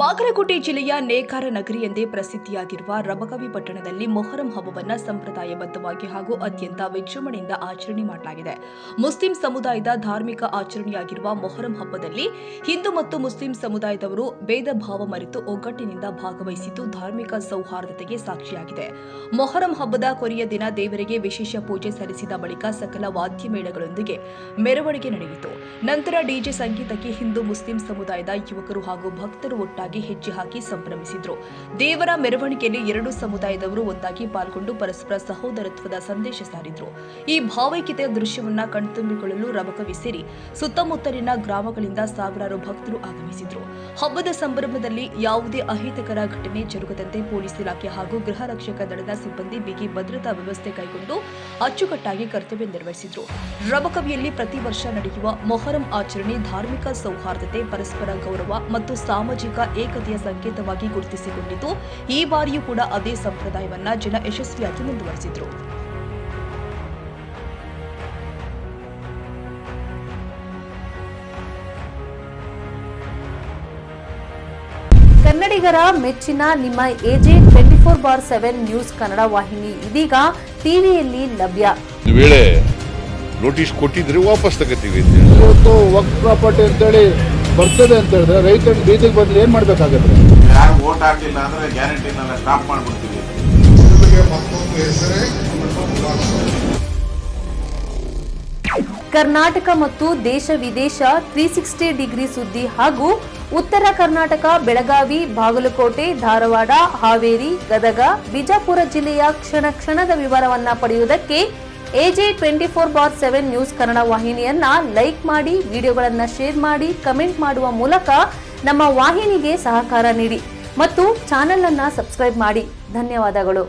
ಬಾಗಲಕೋಟೆ ಜಿಲ್ಲೆಯ ನೇಕಾರ ನಗರಿ ಎಂದೇ ಪ್ರಸಿದ್ಧಿಯಾಗಿರುವ ರಬಕವಿ ಪಟ್ಟಣದಲ್ಲಿ ಮೊಹರಂ ಹಬ್ಬವನ್ನು ಸಂಪ್ರದಾಯಬದ್ಧವಾಗಿ ಹಾಗೂ ಅತ್ಯಂತ ವಿಜೃಂಭಣೆಯಿಂದ ಆಚರಣೆ ಮಾಡಲಾಗಿದೆ. ಮುಸ್ಲಿಂ ಸಮುದಾಯದ ಧಾರ್ಮಿಕ ಆಚರಣೆಯಾಗಿರುವ ಮೊಹರಂ ಹಬ್ಬದಲ್ಲಿ ಹಿಂದೂ ಮತ್ತು ಮುಸ್ಲಿಂ ಸಮುದಾಯದವರು ಭೇದ ಭಾವ ಮರೆತು ಒಗ್ಗಟ್ಟಿನಿಂದ ಭಾಗವಹಿಸಿದ್ದು ಧಾರ್ಮಿಕ ಸೌಹಾರ್ದತೆಗೆ ಸಾಕ್ಷಿಯಾಗಿದೆ. ಮೊಹರಂ ಹಬ್ಬದ ಕೊನೆಯ ದಿನ ದೇವರಿಗೆ ವಿಶೇಷ ಪೂಜೆ ಸಲ್ಲಿಸಿದ ಬಳಿಕ ಸಕಲ ವಾದ್ಯ ಮೇಳಗಳೊಂದಿಗೆ ಮೆರವಣಿಗೆ ನಡೆಯಿತು. ನಂತರ ಡಿಜೆ ಸಂಗೀತಕ್ಕೆ ಹಿಂದೂ ಮುಸ್ಲಿಂ ಸಮುದಾಯದ ಯುವಕರು ಹಾಗೂ ಭಕ್ತರು ಒಟ್ಟಾಗಿ ಹೆಜ್ಜೆ ಹಾಕಿ ಸಂಭ್ರಮಿಸಿದ್ರು. ದೇವರ ಮೆರವಣಿಗೆಯಲ್ಲಿ ಎರಡು ಸಮುದಾಯದವರು ಒಂದಾಗಿ ಪಾಲ್ಗೊಂಡು ಪರಸ್ಪರ ಸಹೋದರತ್ವದ ಸಂದೇಶ ಸಾರಿದ್ರು. ಈ ಭಾವೈಕ್ಯತೆಯ ದೃಶ್ಯವನ್ನ ಕಣ್ತುಂಬಿಕೊಳ್ಳಲು ರಬಕವಿ ಸೇರಿ ಸುತ್ತಮುತ್ತಲಿನ ಗ್ರಾಮಗಳಿಂದ ಸಾವಿರಾರು ಭಕ್ತರು ಆಗಮಿಸಿದ್ರು. ಹಬ್ಬದ ಸಂಭ್ರಮದಲ್ಲಿ ಯಾವುದೇ ಅಹಿತಕರ ಘಟನೆ ಜರುಗದಂತೆ ಪೊಲೀಸ್ ಇಲಾಖೆ ಹಾಗೂ ಗೃಹ ರಕ್ಷಕ ದಳದ ಸಿಬ್ಬಂದಿ ಬಿಗಿ ಭದ್ರತಾ ವ್ಯವಸ್ಥೆ ಕೈಗೊಂಡು ಅಚ್ಚುಕಟ್ಟಾಗಿ ಕರ್ತವ್ಯ ನಿರ್ವಹಿಸಿದ್ರು. ರಬಕವಿಯಲ್ಲಿ ಪ್ರತಿ ವರ್ಷ ನಡೆಯುವ ಮೊಹರಂ ಆಚರಣೆ ಧಾರ್ಮಿಕ ಸೌಹಾರ್ದತೆ, ಪರಸ್ಪರ ಗೌರವ ಮತ್ತು ಸಾಮಾಜಿಕ ಏಕತೆಯ ಸಂಕೇತವಾಗಿ ಗುರುತಿಸಿಕೊಂಡಿದ್ದು, ಈ ಬಾರಿಯೂ ಕೂಡ ಅದೇ ಸಂಪ್ರದಾಯವನ್ನ ಜನ ಯಶಸ್ವಿಯಾಗಿ ಮುಂದುವರೆಸಿದ್ರು. ಕನ್ನಡಿಗರ ಮೆಚ್ಚಿನ ನಿಮ್ಮ ಎಜೆ 24/7 ನ್ಯೂಸ್ ಕನ್ನಡ ವಾಹಿನಿ ಇದೀಗ ಟಿವಿಯಲ್ಲಿ ಲಭ್ಯ. ವೇಳೆ ನೋಟಿಸ್ ಕೊಟ್ಟಿದ್ರೆ ವಾಪಸ್ ತಗೋತೀವಿ. ಇವತ್ತು ವಕ್ಫ್ ಪ್ರಾಪರ್ಟಿ ಅಂತೇಳಿ ಬರ್ತದೆ ಅಂತ ಹೇಳಿದ್ರೆ ರೈತರ ಬೀದಿಗೆ ಬಂದ್ರೆ ಏನ್ ಮಾಡ್ಬೇಕಾಗತ್ತೆ? ಯಾರು ವೋಟ್ ಹಾಕಿಲ್ಲ ಅಂದ್ರೆ ಗ್ಯಾರಂಟಿನೆಲ್ಲ ಸ್ಟಾಪ್ ಮಾಡ್ಬಿಡ್ತೀವಿ. ಕರ್ನಾಟಕ ಮತ್ತು ದೇಶ ವಿದೇಶ 360 ಡಿಗ್ರಿ ಸುದ್ದಿ ಹಾಗೂ ಉತ್ತರ ಕರ್ನಾಟಕ, ಬೆಳಗಾವಿ, ಬಾಗಲಕೋಟೆ, ಧಾರವಾಡ, ಹಾವೇರಿ, ಗದಗ, ಬಿಜಾಪುರ ಜಿಲ್ಲೆಯ ಕ್ಷಣ ಕ್ಷಣದ ವಿವರವನ್ನ ಪಡೆಯುವುದಕ್ಕೆ ಎಜೆ 24/7 ನ್ಯೂಸ್ ಕನ್ನಡ ವಾಹಿನಿಯನ್ನ ಲೈಕ್ ಮಾಡಿ, ವಿಡಿಯೋಗಳನ್ನ ಶೇರ್ ಮಾಡಿ, ಕಮೆಂಟ್ ಮಾಡುವ ಮೂಲಕ ನಮ್ಮ ವಾಹಿನಿಗೆ ಸಹಕಾರ ನೀಡಿ ಮತ್ತು ಚಾನೆಲ್ ಅನ್ನ ಸಬ್ಸ್ಕ್ರೈಬ್ ಮಾಡಿ. ಧನ್ಯವಾದಗಳು.